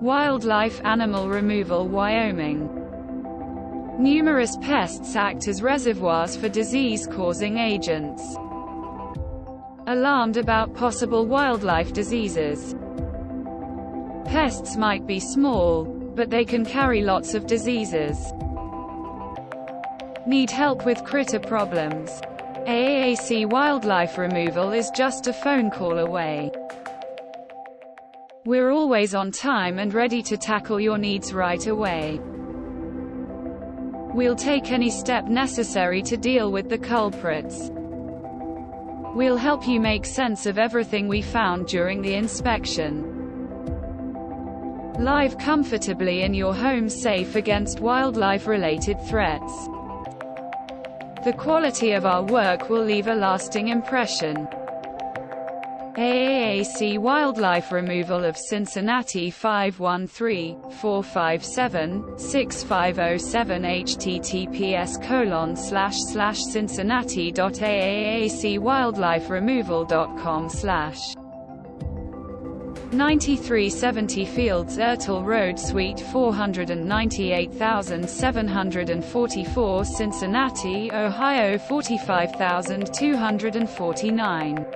Wildlife Animal Removal, Wyoming. Numerous pests act as reservoirs for disease-causing agents. Alarmed about possible wildlife diseases. Pests might be small, but they can carry lots of diseases. Need help with critter problems? AAAC Wildlife Removal is just a phone call away. We're always on time and ready to tackle your needs right away. We'll take any step necessary to deal with the culprits. We'll help you make sense of everything we found during the inspection. Live comfortably in your home, safe against wildlife-related threats. The quality of our work will leave a lasting impression. AAAC Wildlife Removal of Cincinnati, 513-457-6507, https://cincinnati.aaacwildliferemoval.com/ 9370 Fields, Ertel Road, Suite 498,744, Cincinnati, Ohio 45249.